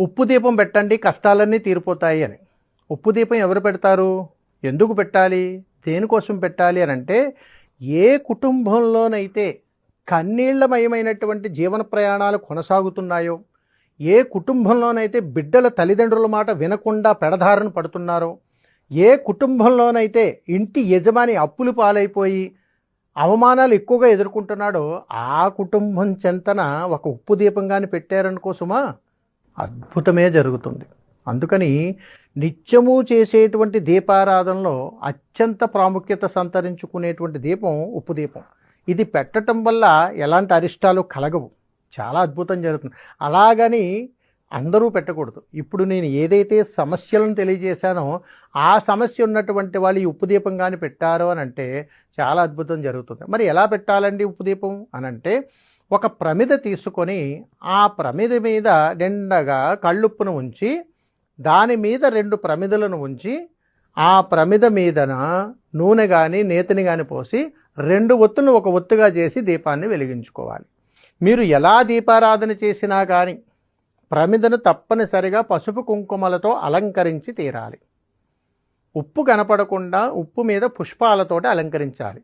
ఉప్పు దీపం పెట్టండి కష్టాలన్నీ తీరిపోతాయి అని. ఉప్పు దీపం ఎవరు పెడతారు? ఎందుకు పెట్టాలి? దేనికోసం పెట్టాలి అని అంటే, ఏ కుటుంబంలోనైతే కన్నీళ్లమయమైనటువంటి జీవన ప్రయాణాలు కొనసాగుతున్నాయో, ఏ కుటుంబంలోనైతే బిడ్డల తల్లిదండ్రుల మాట వినకుండా పెడదారును పడుతున్నారో, ఏ కుటుంబంలోనైతే ఇంటి యజమాని అప్పులు పాలైపోయి అవమానాలు ఎక్కువగా ఎదుర్కొంటున్నాడో, ఆ కుటుంబం చెంతన ఒక ఉప్పు దీపంగాని పెట్టారనుకోసమా అద్భుతమే జరుగుతుంది. అందుకని నిత్యము చేసేటువంటి దీపారాధనలో అత్యంత ప్రాముఖ్యత సంతరించుకునేటువంటి దీపం ఉప్పు దీపం. ఇది పెట్టడం వల్ల ఎలాంటి అరిష్టాలు కలగవు, చాలా అద్భుతం జరుగుతుంది. అలాగని అందరూ పెట్టకూడదు. ఇప్పుడు నేను ఏదైతే సమస్యలను తెలియజేశానో ఆ సమస్య ఉన్నటువంటి వాళ్ళు ఈ ఉప్పు దీపం కానీ పెట్టారు అని అంటే చాలా అద్భుతం జరుగుతుంది. మరి ఎలా పెట్టాలండి ఉప్పు దీపం అని అంటే, ఒక ప్రమిద తీసుకొని ఆ ప్రమిద మీద నిండగా కళ్ళుప్పును ఉంచి, దాని మీద 2 ప్రమిదలను ఉంచి, ఆ ప్రమిద మీదన నూనె కానీ నేతిని కానీ పోసి 2 ఒత్తులను ఒక ఒత్తుగా చేసి దీపాన్ని వెలిగించుకోవాలి. మీరు ఎలా దీపారాధన చేసినా కానీ ప్రమిదను తప్పనిసరిగా పసుపు కుంకుమలతో అలంకరించి తీరాలి. ఉప్పు కనపడకుండా ఉప్పు మీద పుష్పాలతోటి అలంకరించాలి.